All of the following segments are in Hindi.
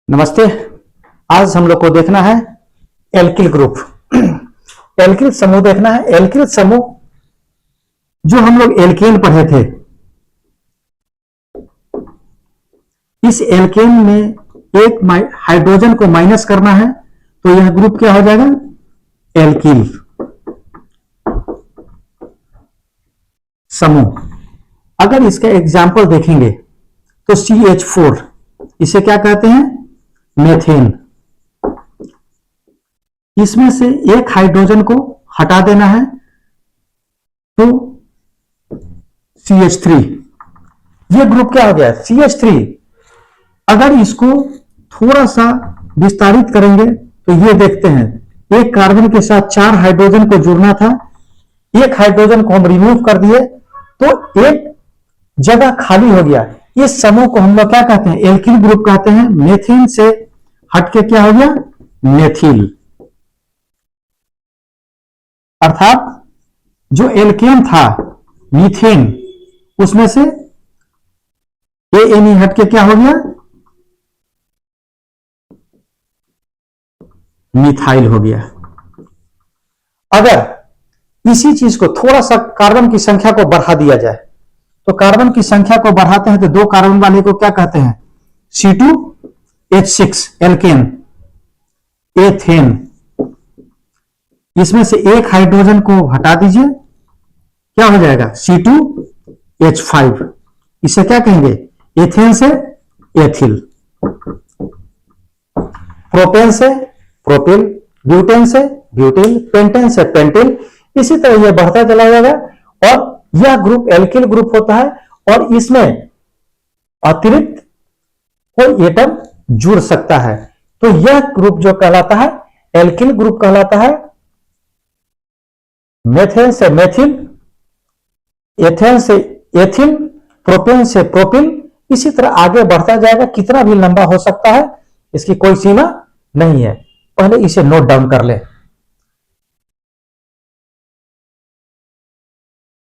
नमस्ते। आज हम लोग को देखना है एल्किल ग्रुप। एल्किल समूह देखना है। एल्किल समूह जो हम लोग एल्केन पढ़े थे, इस एल्केन में एक हाइड्रोजन को माइनस करना है तो यह ग्रुप क्या हो जाएगा? एल्किल समूह। अगर इसका एग्जाम्पल देखेंगे तो CH4, इसे क्या कहते हैं? मेथेन। इसमें से एक हाइड्रोजन को हटा देना है तो CH3, ये ग्रुप क्या हो गया? CH3। अगर इसको थोड़ा सा विस्तारित करेंगे तो ये देखते हैं, एक कार्बन के साथ 4 हाइड्रोजन को जुड़ना था, एक हाइड्रोजन को हम रिमूव कर दिए तो एक जगह खाली हो गया। इस समूह को हम लोग क्या कहते हैं? एल्किल ग्रुप कहते हैं। मेथेन से हटके क्या हो गया? मेथिल। अर्थात जो एल्केन था मीथेन, उसमें से ANE हटके क्या हो गया? मिथाइल हो गया। अगर इसी चीज को थोड़ा सा कार्बन की संख्या को बढ़ा दिया जाए तो कार्बन की संख्या को बढ़ाते हैं तो 2 कार्बन वाले को क्या कहते हैं? C2H6 alkene, ethane. इसमें से एक हाइड्रोजन को हटा दीजिए, क्या हो जाएगा? C2H5। इसे क्या कहेंगे? एथेन से एथिल, प्रोपेन से प्रोपिल, ब्यूटेन से ब्यूटिल, पेंटेन से पेंटिल। इसी तरह यह बढ़ता चला जाएगा और यह ग्रुप एल्किल ग्रुप होता है और इसमें अतिरिक्त कोई एटम जुड़ सकता है तो यह ग्रुप जो कहलाता है एल्किल ग्रुप कहलाता है। मेथेन से मेथिल, एथेन से एथिल, प्रोपेन से प्रोपिल। इसी तरह आगे बढ़ता जाएगा, कितना भी लंबा हो सकता है, इसकी कोई सीमा नहीं है। पहले इसे नोट डाउन कर ले।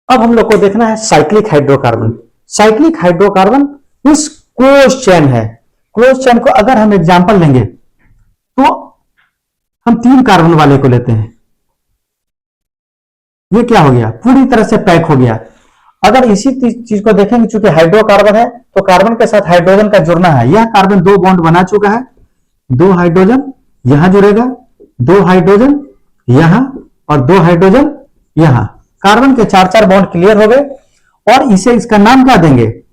अब हम लोग को देखना है साइक्लिक हाइड्रोकार्बन। साइक्लिक हाइड्रोकार्बन इस क्लोज चेन है। क्लोज चेन को अगर हम एग्जांपल लेंगे तो हम 3 कार्बन वाले को लेते हैं। ये क्या हो गया? पूरी तरह से पैक हो गया। अगर इसी चीज को देखेंगे, चूंकि हाइड्रोकार्बन है तो कार्बन के साथ हाइड्रोजन का जुड़ना है। यह कार्बन 2 बॉन्ड बना चुका है, 2 हाइड्रोजन यहां जुड़ेगा, 2 हाइड्रोजन यहां और 2 हाइड्रोजन यहां। कार्बन के 4-4 बॉन्ड क्लियर हो गए और इसे इसका नाम क्या देंगे?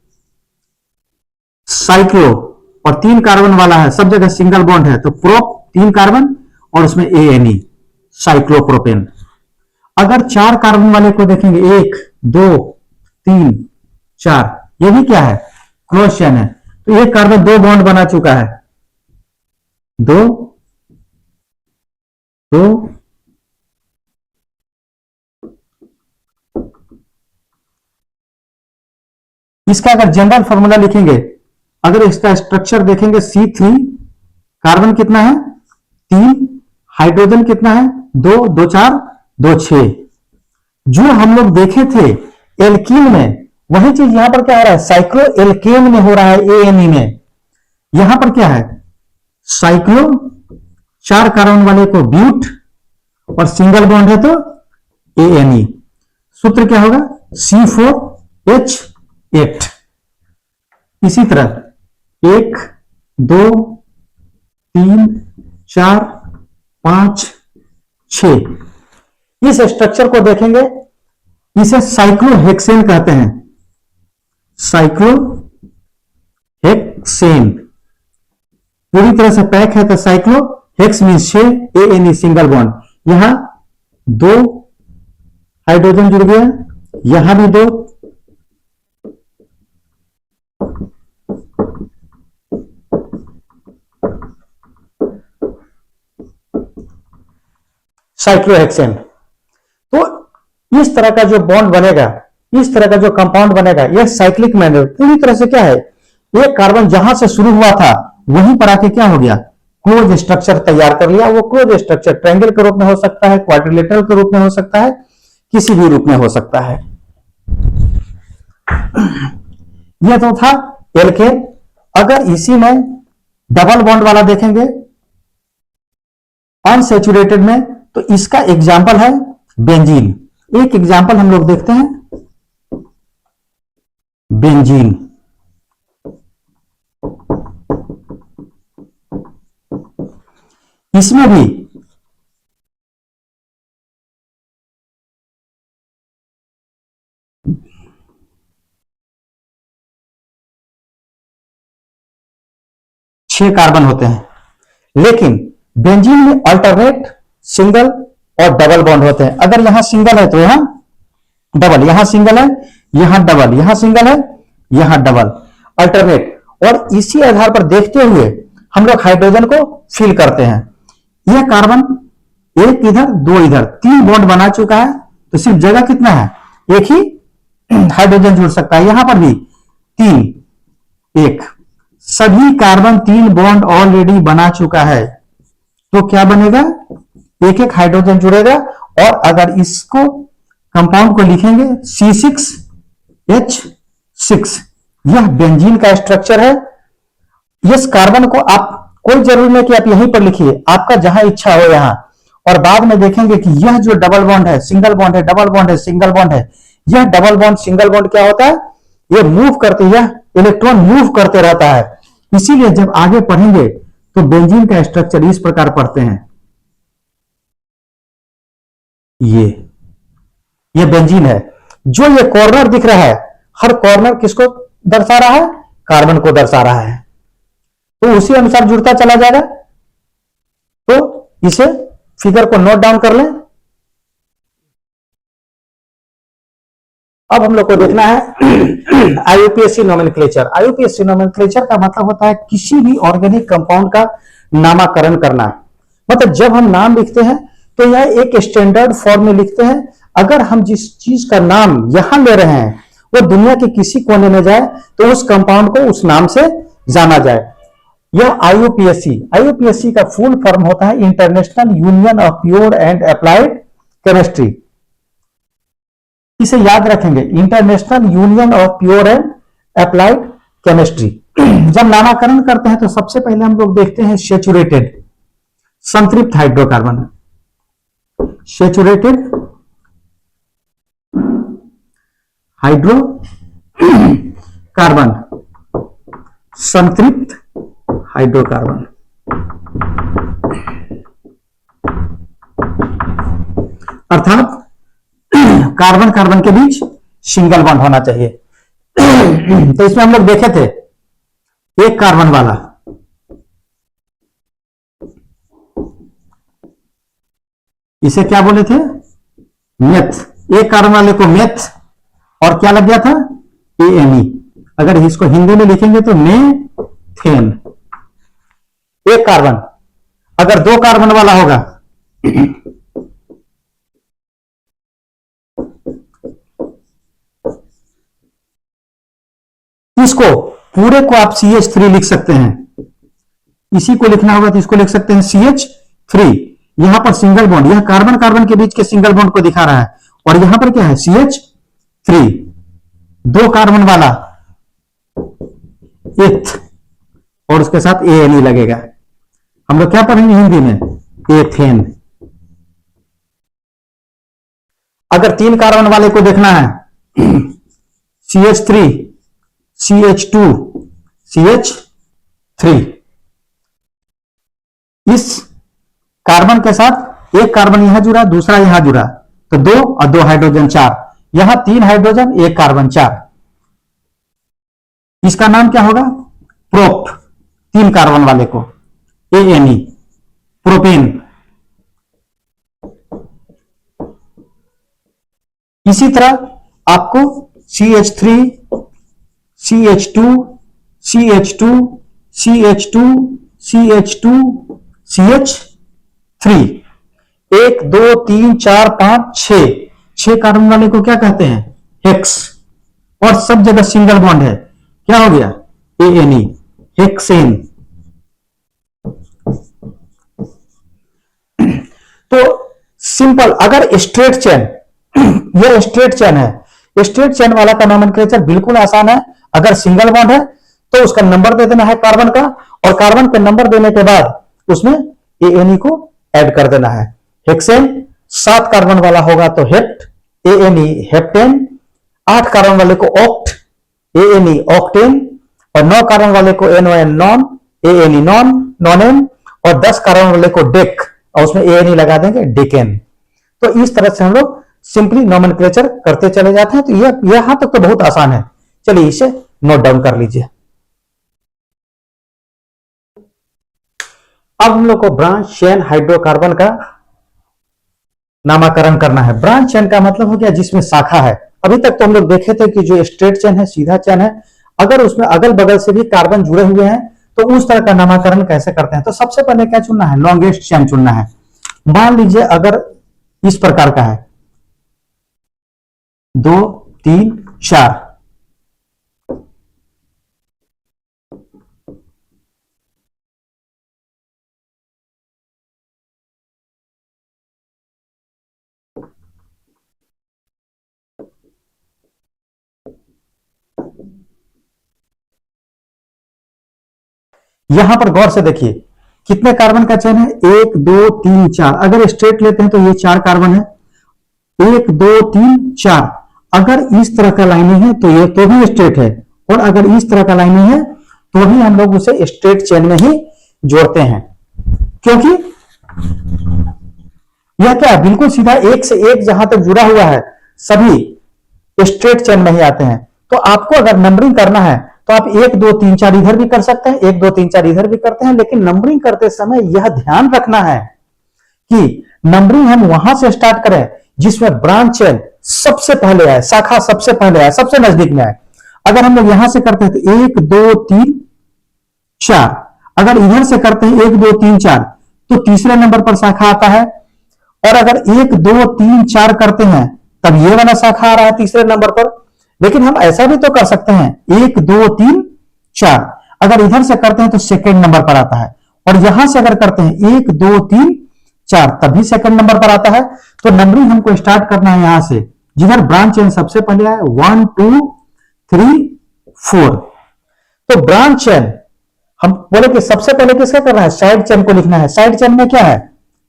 साइक्लो। और 3 कार्बन वाला है, सब जगह सिंगल बॉन्ड है तो प्रोप 3 कार्बन और उसमें ANE, साइक्लोप्रोपेन। अगर 4 कार्बन वाले को देखेंगे, 1 2 3 4, ये भी क्या है? क्लोज चेन है। तो एक कार्बन 2 बॉन्ड बना चुका है, 2 2। इसका अगर जनरल फॉर्मूला लिखेंगे, अगर इसका स्ट्रक्चर देखेंगे, C3 कार्बन कितना है? 3, हाइड्रोजन कितना है? 2 2 4 2 6। जो हम लोग देखे थे एल्कीन में, वही चीज यहां पर क्या हो रहा है? साइक्लो एल्केन में हो रहा है, ANE में। यहां पर क्या है? साइक्लो, 4 कार्बन वाले को ब्यूट और सिंगल बॉन्ड है तो ANE। सूत्र क्या होगा? C4H8। इसी तरह 1 2 3 4 5 6, इस स्ट्रक्चर को देखेंगे, इसे साइक्लोहेक्सेन कहते हैं। साइक्लोहेक्सेन पूरी तरह से पैक है तो cyclo, hex means 6, ANE single bond. यहां 2 हाइड्रोजन जुड़ गया, यहां भी 2, साइक्लोहेक्सेन। तो इस तरह का जो बॉन्ड बनेगा, इस तरह का जो कंपाउंड बनेगा, यह साइक्लिक मैनर पूरी तरह से क्या है? एक कार्बन जहां से शुरू हुआ था वहीं पर आके क्या हो गया? क्लोज स्ट्रक्चर तैयार कर लिया। वो क्लोज स्ट्रक्चर ट्रायंगल के रूप में हो सकता है, क्वाड्रिलेटरल के रूप में हो सकता है, किसी भी रूप में हो सकता है। यह तो था एल्केन। अगर इसी में डबल बॉन्ड वाला देखेंगे अनसैचुरेटेड में, तो इसका एग्जाम्पल है बेंजीन। एक एग्जाम्पल हम लोग देखते हैं, बेंजीन। इसमें भी छह कार्बन होते हैं, लेकिन बेंजीन में अल्टरनेट सिंगल और डबल बॉन्ड होते हैं। अगर यहां सिंगल है तो यहां डबल, यहां सिंगल है यहां डबल, यहां सिंगल है यहां डबल, अल्टरनेट। और इसी आधार पर देखते हुए हम लोग हाइड्रोजन को फिल करते हैं। यह कार्बन एक इधर दो इधर, तीन बॉन्ड बना चुका है, तो सिर्फ जगह कितना है, एक ही हाइड्रोजन जुड़ सकता है। यहां पर भी तीन, एक, सभी कार्बन तीन बॉन्ड ऑलरेडी बना चुका है, तो क्या बनेगा, एक एक हाइड्रोजन जुड़ेगा। और अगर इसको कंपाउंड को लिखेंगे C6H6, यह बेंजीन का स्ट्रक्चर है। इस कार्बन को आप कोई जरूरी नहीं कि आप यहीं पर लिखिए, आपका जहां इच्छा हो यहां, और बाद में देखेंगे कि यह जो डबल बॉन्ड है, सिंगल बॉन्ड है, डबल बॉन्ड है, सिंगल बॉन्ड है, यह डबल बॉन्ड सिंगल बॉन्ड क्या होता है, यह मूव करते, यह इलेक्ट्रॉन मूव करते रहता है। इसीलिए जब आगे पढ़ेंगे तो बेंजीन का स्ट्रक्चर इस प्रकार पढ़ते हैं। ये बेंजीन है। जो ये कॉर्नर दिख रहा है, हर कॉर्नर किसको दर्शा रहा है, कार्बन को दर्शा रहा है, तो उसी अनुसार जुड़ता चला जाएगा। तो इसे फिगर को नोट डाउन कर लें। अब हम लोग को देखना है आईयूपीएसी नोमेनक्लेचर। आईयूपीएसी नोमेनक्लेचर का मतलब होता है किसी भी ऑर्गेनिक कंपाउंड का नामकरण करना। मतलब जब हम नाम लिखते हैं तो यह एक स्टैंडर्ड फॉर्म में लिखते हैं। अगर हम जिस चीज का नाम यहां ले रहे हैं वो दुनिया के किसी कोने में जाए तो उस कंपाउंड को उस नाम से जाना जाए। यह आईयूपीएसी का फुल फॉर्म होता है international union of pure and applied chemistry. इसे याद रखेंगे, international union of pure and applied chemistry. जब नामकरण करते हैं तो सबसे पहले हम लोग देखते हैं सैचुरेटेड, संतृप्त हाइड्रोकार्बन, सैचुरेटेड हाइड्रोकार्बन, संतृप्त हाइड्रोकार्बन। अर्थात कार्बन कार्बन के बीच सिंगल बॉन्ड होना चाहिए। तो इसमें हम लोग देखे थे एक कार्बन वाला, इसे क्या बोले थे, मेथ। एक कार्बन वाले को मेथ और क्या लग गया था, ANE। अगर इसको हिंदी में लिखेंगे तो मेथेन। एक कार्बन, अगर दो कार्बन वाला होगा इसको पूरे को आप CH3 लिख सकते हैं। इसी को लिखना होगा तो इसको लिख सकते हैं CH3। यहां पर सिंगल बॉन्ड, यह कार्बन कार्बन के बीच के सिंगल बॉन्ड को दिखा रहा है, और यहां पर क्या है, CH3। दो कार्बन वाला एथ, और उसके साथ ANE लगेगा। हम लोग क्या पढ़ेंगे हिंदी में, एथेन। अगर तीन कार्बन वाले को देखना है CH3 CH2 CH3, इस कार्बन के साथ एक कार्बन यहां जुड़ा, दूसरा यहां जुड़ा, तो दो और दो हाइड्रोजन चार, यहां तीन हाइड्रोजन एक कार्बन चार। इसका नाम क्या होगा, प्रोप। तीन कार्बन वाले को ANE, प्रोपेन। इसी तरह आपको CH3 CH2 CH2 CH2 CH2 CH3, 1 2 3 4 5 6 carbon वाले को क्या कहते हैं, हेक्स। और सब जगह सिंगल बॉन्ड है, क्या हो गया, ANE, हेक्सेन। तो सिंपल, अगर स्ट्रेट चेन, यह स्ट्रेट चेन है, स्ट्रेट चेन वाला का नोमेनक्लेचर बिल्कुल आसान है। अगर सिंगल बॉन्ड है तो उसका नंबर दे देना है कार्बन का, और कार्बन के नंबर देने के बाद उसमें एएनई को ऐड कर देना है। हेक्सेन 7 कार्बन वाला होगा तो हेप्ट, एएनई हेप्टेन, 8 कार्बन वाले को ऑक्ट, एएनई ऑक्टेन, और 9 कार्बन वाले को एनओएन नॉन, एएनई नॉन, नॉनेन, और 10 कार्बन वाले को डेक, और उसमें एएनई लगा देंगे डेकेन। तो इस तरह से हम लोग सिंपली नोमेनक्लेचर करते चले जाते हैं। तो ये यहां तक तो बहुत आसान है। चलिए इसे नोट डाउन कर लीजिए। अब हम लोग को ब्रांच चेन हाइड्रोकार्बन का नामकरण करना है। ब्रांच चेन का मतलब हो गया जिसमें शाखा है। अभी तक तो हम लोग देखे थे कि जो स्ट्रेट चेन है, सीधा चेन है, अगर उसमें अगल बगल से भी कार्बन जुड़े हुए हैं तो उस तरह का नामकरण कैसे करते हैं। तो सबसे पहले क्या चुनना है, लॉन्गेस्ट चेन चुनना है। मान लीजिए अगर इस प्रकार का है 2 3 4, यहां पर गौर से देखिए कितने कार्बन का चेन है, 1 2 3 4। अगर स्ट्रेट लेते हैं तो ये 4 कार्बन है, 1 2 3 4। अगर इस तरह का लाइनिंग है तो ये तो भी स्ट्रेट है, और अगर इस तरह का लाइनिंग है तो भी हम लोग उसे स्ट्रेट चेन में ही जोड़ते हैं, क्योंकि यह क्या है, बिल्कुल सीधा एक से एक जहां तक जुड़ा हुआ है सभी स्ट्रेट चेन में ही आते हैं। तो आपको अगर नंबरिंग करना है तो आप 1 2 3 4 इधर भी कर सकते हैं, 1 2 3 4 इधर भी करते हैं, लेकिन नंबरिंग करते समय यह ध्यान रखना है कि नंबरिंग हम वहां से स्टार्ट करें जिसमें ब्रांच चेन सबसे पहले आए, शाखा सबसे पहले आए, सबसे नजदीक में आए। अगर हम लोग यहां से करते हैं तो 1 2 3 4, अगर इधर से करते हैं 1 2 3 4 तो तीसरे नंबर पर शाखा आता है, और अगर 1 2 3 4 करते हैं तब ये वाला शाखा आ रहा है तीसरे नंबर पर। लेकिन हम ऐसा भी तो कर सकते हैं 1 2 3 4, अगर इधर से करते हैं तो सेकंड नंबर पर आता है, और यहां से अगर करते हैं 1 2 3 4 तभी सेकंड नंबर पर आता है। तो नंबरिंग हमको स्टार्ट करना है यहां से जिधर ब्रांच चेन सबसे पहले आए, 1 2 3 4। तो ब्रांच चेन हम बोले कि सबसे पहले किसका करना है, साइड चेन को लिखना है। साइड चेन में क्या है,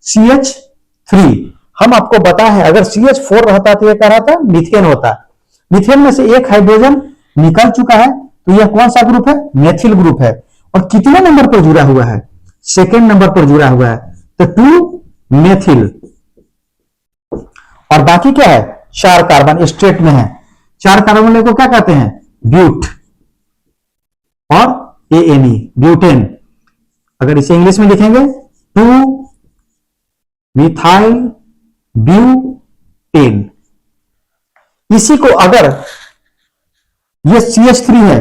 CH3। हम आपको बता है अगर CH4 रहता तो यह क्या रहता, मीथेन होता। मीथेन में से एक हाइड्रोजन निकल चुका है, तो यह कौन सा ग्रुप है, मेथिल ग्रुप है। और कितने नंबर पर जुड़ा हुआ है, सेकेंड नंबर पर जुड़ा हुआ है, तो 2 मेथिल। और बाकी क्या है, 4 कार्बन स्ट्रेट में है। 4 कार्बन को क्या कहते हैं, ब्यूट और एएनई, ब्यूटेन। अगर इसे इंग्लिश में लिखेंगे 2 मिथाइल ब्यूटेन। इसी को अगर ये CH3 है,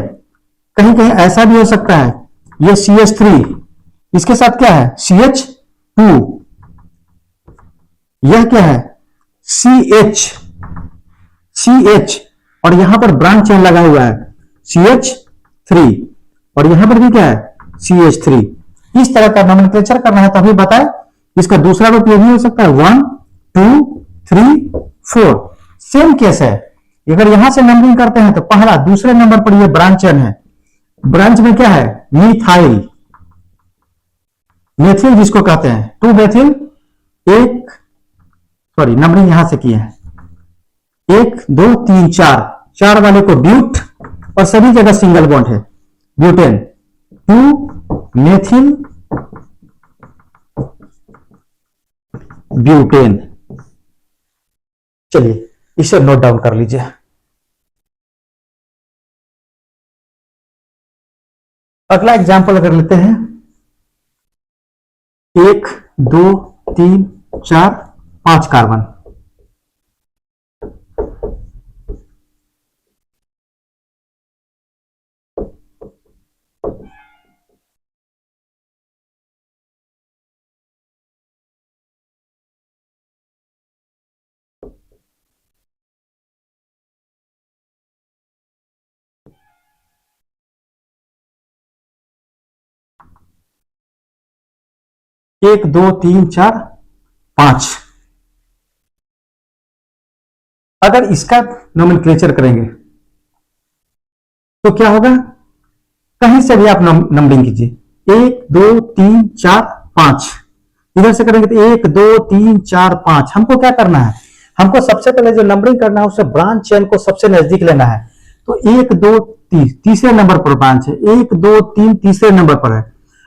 कहीं कहीं ऐसा भी हो सकता है, ये CH3 इसके साथ क्या है CH2, यह क्या है CH, और यहां पर ब्रांच चेन लगा हुआ है CH3, और यहां पर भी क्या है CH3। इस तरह का नोमेनक्लेचर करना है। तो अभी बताए इसका दूसरा रूप ये भी हो सकता है 1 2 3 4। सेम केस है, अगर यहां से नंबरिंग करते हैं तो पहला दूसरे नंबर पर ये ब्रांच चेन है। ब्रांच में क्या है, मिथाइल, मेथिल जिसको कहते हैं 2 मेथिल, एक सॉरी नंबरिंग यहां से किए हैं 1 2 3 4, 4 वाले को ब्यूट, और सभी जगह सिंगल बॉन्ड है ब्यूटेन, 2 मेथिल ब्यूटेन। चलिए इसे नोट डाउन कर लीजिए। अगला एग्जाम्पल अगर लेते हैं 1 2 3 4 5 कार्बन। 1 2 3 4 5। अगर इसका नोमेनक्लेचर करेंगे तो क्या होगा, कहीं से भी आप नंबरिंग कीजिए 1 2 3 4 5, इधर से करेंगे तो 1 2 3 4 5। हमको क्या करना है, हमको सबसे पहले जो नंबरिंग करना है उससे ब्रांच चेन को सबसे नजदीक लेना है। तो 1 2 3 तीसरे नंबर पर ब्रांच है, 1 2 3 तीसरे नंबर पर है।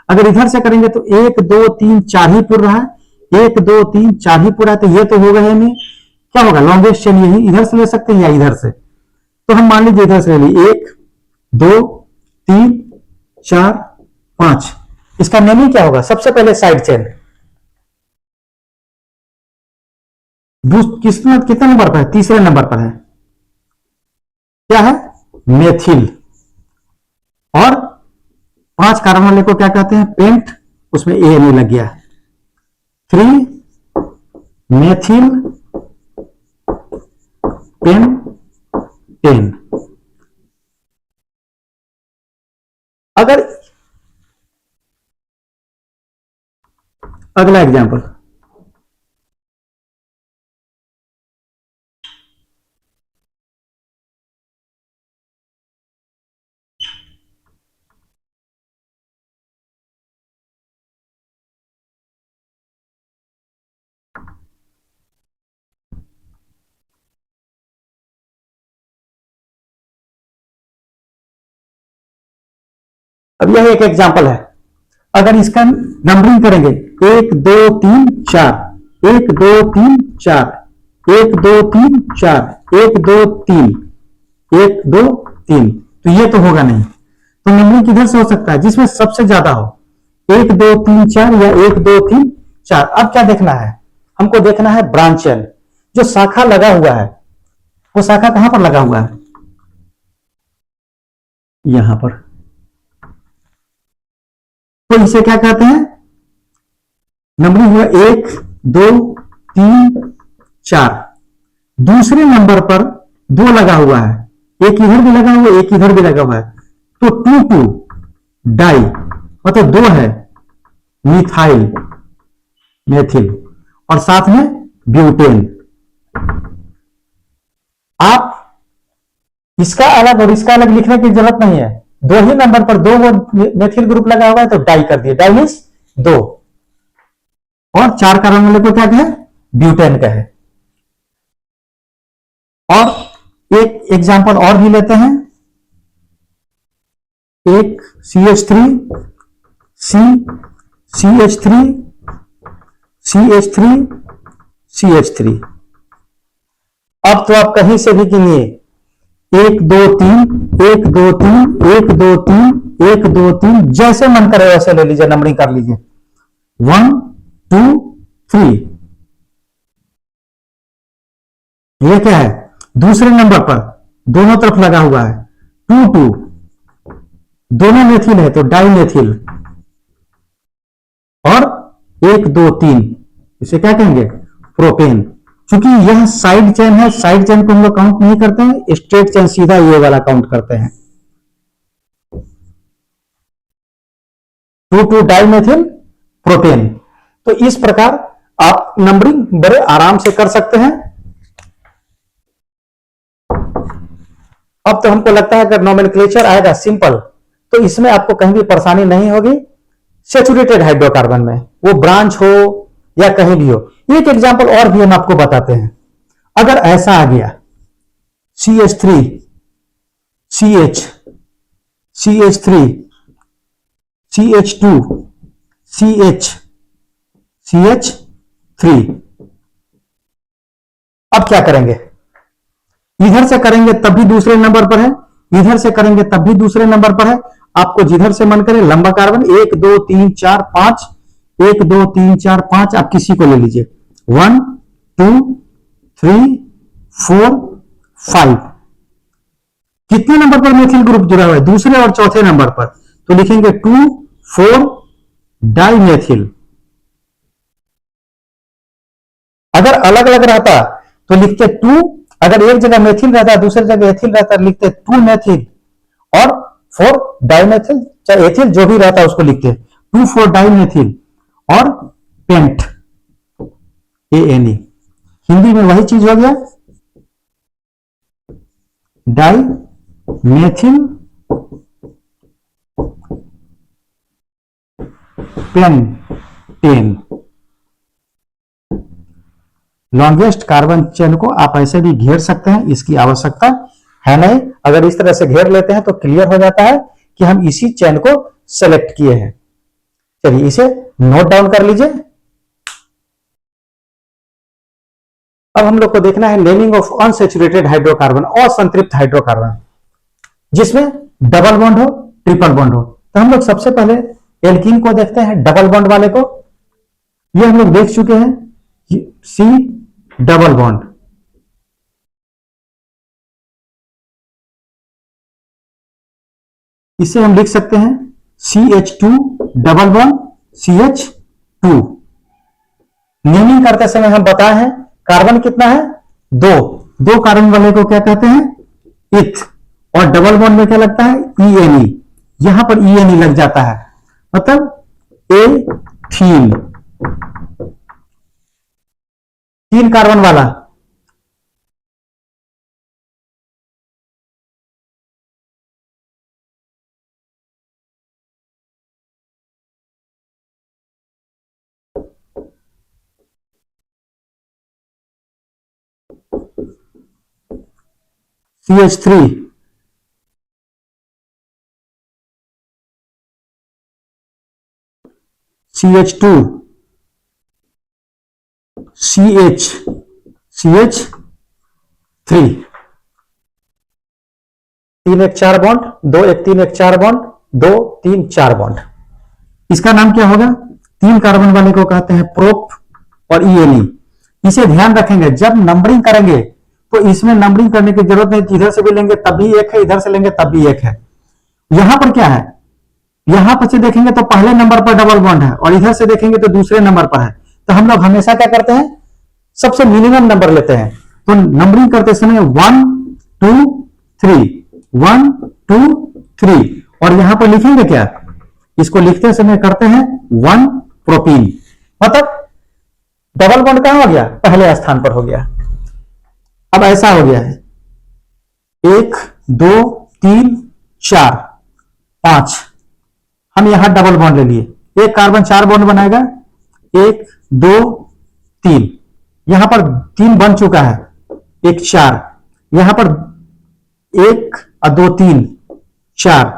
अगर इधर से करेंगे तो 1 2 3 4 ही पूर रहा है, 1 2 3 4 ही पूरा है, तो ये तो होगा ही नहीं। क्या होगा, लॉन्गेस्ट चेन यही, इधर से ले सकते हैं या इधर से। तो हम मान लीजिए इधर से ले ली 1 2 3 4 5। इसका नेमिंग क्या होगा, सबसे पहले साइड चेन कितने नंबर पर है, तीसरे नंबर पर है, क्या है, मेथिल। और 5 कार्बन वाले को क्या कहते हैं, पेंट, उसमें ए नहीं लग गया। 3 मेथिल पेन। अगर अगला एग्जांपल, अब यह एक एग्जांपल है। अगर इसका नंबरिंग करेंगे 1 2 3 4, 1 2 3 4, 1 2 3 4, 1 2 3, 1 2 3, तो ये तो होगा नहीं। तो नंबरिंग किधर से हो सकता है, जिसमें सबसे ज्यादा हो, 1 2 3 4 या 1 2 3 4। अब क्या देखना है, हमको देखना है ब्रांच चेन, जो शाखा लगा हुआ है वो शाखा कहां पर लगा हुआ है, यहां पर। तो इसे क्या कहते हैं, नंबरिंग हुआ 1 2 3 4, दूसरे नंबर पर 2 लगा हुआ है, एक इधर भी लगा हुआ है, एक इधर भी लगा हुआ है, तो 2 2 डाई, मतलब 2 है मिथाइल मेथिल, और साथ में ब्यूटेन। आप इसका अलग और इसका अलग लिखने की जरूरत नहीं है, 2 ही नंबर पर 2 मेथिल ग्रुप लगा हुआ है तो डाई कर दिए, डाई मीन्स 2, और 4 कार्बन वाले को क्या कहे, ब्यूटेन कहे। और एक एग्जांपल और भी लेते हैं, एक CH3 C CH3 CH3 CH3। अब तो आप कहीं से भी गिनिए, 1 2 3 1 2 3 1 2 3 1 2 3, जैसे मन करे वैसे ले लीजिए, नंबरिंग कर लीजिए, 1 2 3। ये क्या है, दूसरे नंबर पर दोनों तरफ लगा हुआ है, 2 2, दोनों मेथिल है तो डाई मेथिल, और 1 2 3, इसे क्या कहेंगे, प्रोपेन। क्योंकि यह साइड चेन है, साइड चेन को हम लोग काउंट नहीं करते हैं, स्ट्रेट चेन सीधा ये वाला काउंट करते हैं। 2 2 डाई मेथिल प्रोपेन। तो इस प्रकार आप नंबरिंग बड़े आराम से कर सकते हैं। अब तो हमको लगता है अगर नोमेनक्लेचर आएगा सिंपल, तो इसमें आपको कहीं भी परेशानी नहीं होगी। सेचुरेटेड हाइड्रोकार्बन में, वो ब्रांच हो या कहीं भी हो। एक एग्जांपल और भी हम आपको बताते हैं। अगर ऐसा आ गया CH3 CH CH3 CH2 CH CH3, अब क्या करेंगे, इधर से करेंगे तब भी दूसरे नंबर पर है, इधर से करेंगे तब भी दूसरे नंबर पर है। आपको जिधर से मन करे लंबा कार्बन 1 2 3 4 5, 1 2 3 4 5, आप किसी को ले लीजिए, 1 2 3 4 5। कितने नंबर पर मेथिल ग्रुप जुड़ा हुआ है, दूसरे और चौथे नंबर पर, तो लिखेंगे 2 4 डाई मेथिल। अगर अलग अलग रहता तो लिखते 2, अगर एक जगह मेथिल रहता दूसरी जगह एथिल रहता लिखते 2 मेथिल और 4 डाइमेथिल, चाहे एथिल जो भी रहता उसको लिखते 2 4 डाइमेथिल और पेंट ANE। हिंदी में वही चीज हो गया, dimethylpentane. Longest carbon chain को आप ऐसे भी घेर सकते हैं, इसकी आवश्यकता है नहीं। अगर इस तरह से घेर लेते हैं तो क्लियर हो जाता है कि हम इसी चेन को सेलेक्ट किए हैं। चलिए इसे नोट डाउन कर लीजिए। अब हम लोग को देखना है नेमिंग ऑफ अनसैचुरेटेड हाइड्रोकार्बन, असंतृप्त हाइड्रोकार्बन, जिसमें डबल बॉन्ड हो, ट्रिपल बॉन्ड हो। तो हम लोग सबसे पहले एल्कीन को देखते हैं, डबल बॉन्ड वाले को। ये हम लोग देख चुके हैं, सी डबल बॉन्ड। इसे हम लिख सकते हैं CH2 double bond CH2। Naming करते समय हम बताए हैं कार्बन कितना है, दो कार्बन वाले को क्या कहते हैं, इथ। और डबल बॉन्ड में क्या लगता है, ENE। यहां पर ENE लग जाता है, मतलब एथीन। 3 कार्बन वाला CH3, CH2, CH3। 3 1 4 bond, 2 1 3 1 4 bond, 2 3 4 bond. इसका नाम क्या होगा, 3 कार्बन वाले को कहते हैं प्रोप और ENE। इसे ध्यान रखेंगे, जब नंबरिंग करेंगे तो इसमें नंबरिंग करने की जरूरत नहीं, इधर से भी लेंगे तब भी एक है, इधर से लेंगे तब भी एक है। यहां पर क्या है, यहां पर से देखेंगे तो पहले नंबर पर डबल बॉन्ड है और इधर से देखेंगे तो दूसरे नंबर पर है। तो हम लोग हमेशा क्या करते हैं, सबसे मिनिमम नंबर लेते हैं। तो नंबरिंग करते समय 1 2 3 1 2 3, और यहां पर लिखेंगे क्या, इसको लिखते समय करते हैं 1 प्रोपीन, मतलब डबल बॉन्ड कहां हो गया, पहले स्थान पर हो गया। अब ऐसा हो गया है 1 2 3 4 5, हम यहां डबल बॉन्ड ले लिए, एक कार्बन 4 बॉन्ड बनाएगा, 1 2 3, यहां पर 3 बन चुका है, 1 4, यहां पर 1 और 2 3 4,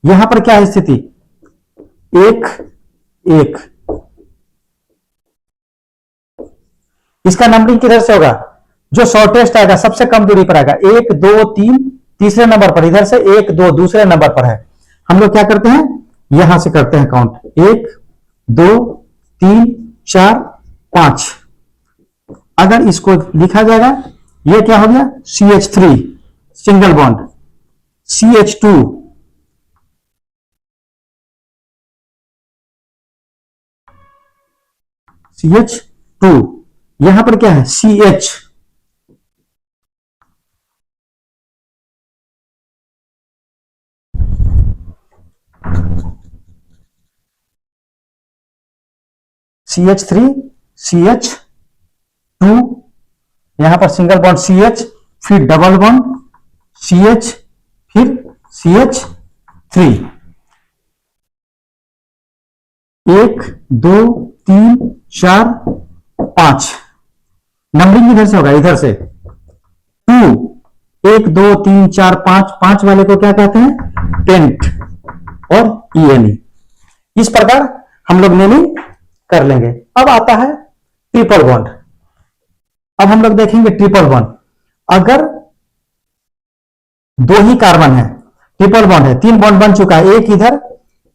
यहां पर क्या है स्थिति, 1 1। इसका नंबरिंग किधर से होगा, जो शॉर्टेस्ट आएगा सबसे कम दूरी पर आएगा, 1 2 3 तीसरे नंबर पर, इधर से 1 2 दूसरे नंबर पर है। हम लोग क्या करते हैं, यहां से करते हैं काउंट, 1 2 3 4 5। अगर इसको लिखा जाएगा, ये क्या हो गया, CH3 single bond, CH2 CH2, यहां पर क्या है, CH, CH3 CH2, यहां पर सिंगल बॉन्ड CH, फिर डबल बॉन्ड CH, फिर CH3। 1 2 3 4 5, नंबरिंग इधर से होगा, इधर से 2 1 2 3 4 5, 5 वाले को क्या कहते हैं, टेंट और ENE। इस प्रकार हम लोग नेमिंग कर लेंगे। अब आता है ट्रिपल बॉन्ड। अब हम लोग देखेंगे ट्रिपल बॉन्ड, अगर 2 ही कार्बन है, ट्रिपल बॉन्ड है, 3 बॉन्ड बन चुका है, एक इधर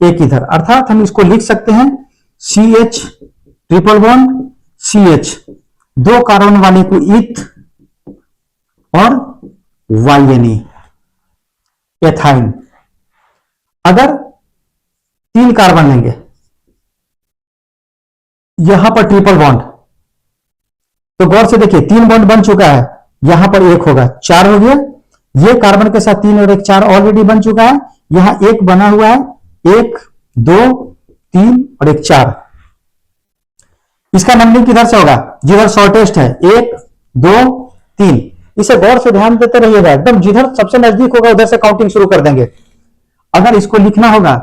एक इधर, अर्थात हम इसको लिख सकते हैं CH triple bond CH, 2 carbon वाले को इथ और YNE एथाइन। अगर 3 कार्बन लेंगे, यहां पर ट्रिपल बॉन्ड, तो गौर से देखिए 3 बॉन्ड बन चुका है, यहां पर 1 होगा, 4 हो गया, ये कार्बन के साथ 3 और 1 4 ऑलरेडी बन चुका है, यहां 1 बना हुआ है, 1 2 3 और 1 4। इसका नंबरिंग किधर से होगा, जिधर शॉर्टेस्ट है, 1 2 3। इसे गौर से ध्यान देते रहिएगा, एकदम जिधर सबसे नजदीक होगा उधर से काउंटिंग शुरू कर देंगे। अगर इसको लिखना होगा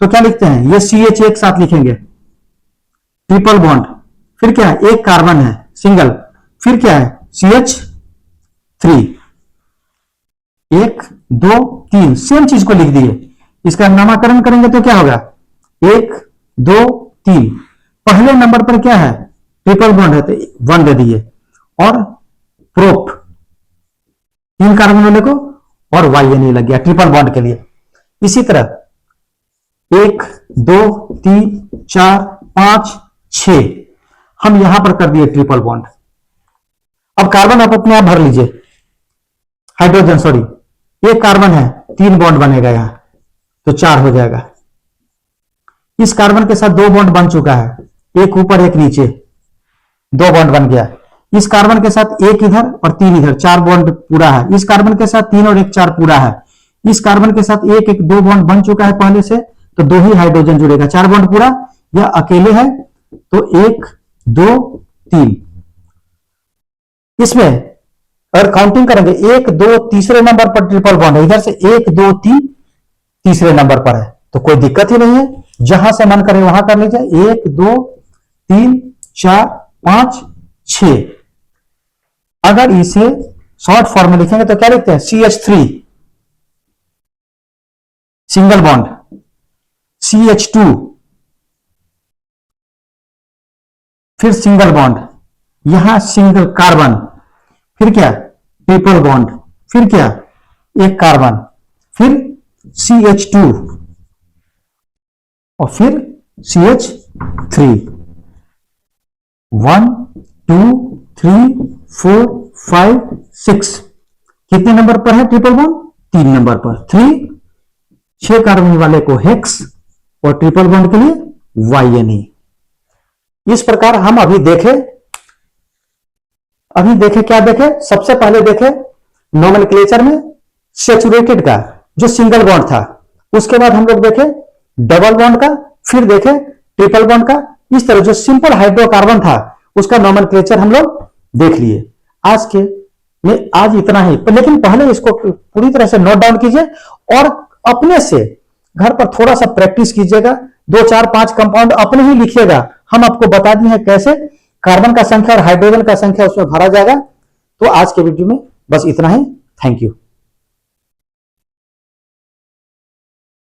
तो क्या लिखते हैं, ये CH एक साथ लिखेंगे, ट्रिपल बॉन्ड, फिर क्या है, एक कार्बन है सिंगल, फिर क्या है CH3, 1 2 3, सेम चीज को लिख दिए। इसका नामकरण करेंगे तो क्या होगा, 1 2 3, पहले नंबर पर क्या है, ट्रिपल बॉन्ड है तो 1 दे दिए, और प्रोप 3 कार्बन वाले को, और YN लग गया ट्रिपल बॉन्ड के लिए। इसी तरह 1 2 3 4 5 6 हम यहां पर कर दिए ट्रिपल बॉन्ड। अब कार्बन आप अपने आप भर लीजिए, हाइड्रोजन सॉरी, एक कार्बन है 3 बॉन्ड बनेगा यहां, तो 4 हो जाएगा। इस कार्बन के साथ 2 बॉन्ड बन चुका है, एक ऊपर एक नीचे, 2 बॉन्ड बन गया। इस कार्बन के साथ एक इधर और 3 इधर, 4 बॉन्ड पूरा है। इस कार्बन के साथ 3 और 1 4 पूरा है। इस कार्बन के साथ एक 2 बॉन्ड बन चुका है पहले से, तो 2 ही हाइड्रोजन जुड़ेगा, 4 बॉन्ड पूरा। यह अकेले है तो 1 2 3। इसमें अगर काउंटिंग करेंगे 1 2 तीसरे नंबर पर ट्रिपल बॉन्ड है, इधर से 1 2 3 तीसरे नंबर पर है, तो कोई दिक्कत ही नहीं है, जहां से मन करे वहां कर लीजिए। 1 2 3 4 5 6। अगर इसे शॉर्ट फॉर्म में लिखेंगे तो क्या लिखते हैं, CH3 सिंगल बॉन्ड, CH2 फिर सिंगल बॉन्ड, यहां सिंगल कार्बन, फिर क्या ट्रिपल बॉन्ड, फिर क्या एक कार्बन, फिर CH2 और फिर CH3। 1 2 3 4 5 6। कितने नंबर पर है ट्रिपल बॉन्ड, 3 नंबर पर। 3 6 कार्बन वाले को हेक्स और ट्रिपल बॉन्ड के लिए YNE। इस प्रकार हम अभी देखे क्या देखे, सबसे पहले देखे नोमेनक्लेचर में सैचुरेटेड का जो सिंगल बॉन्ड था, उसके बाद हम लोग देखे डबल बॉन्ड का, फिर देखे ट्रिपल बॉन्ड का। इस तरह जो सिंपल हाइड्रोकार्बन था उसका नोमेनक्लेचर हम लोग देख लिए। आज इतना ही, लेकिन पहले इसको पूरी तरह से नोट डाउन कीजिए और अपने से घर पर थोड़ा सा प्रैक्टिस कीजिएगा। 2 4 5 कंपाउंड अपने ही लिखिएगा। हम आपको बता दिए हैं कैसे कार्बन का संख्या और हाइड्रोजन का संख्या उसमें भरा जाएगा। तो आज के वीडियो में बस इतना ही। Thank you.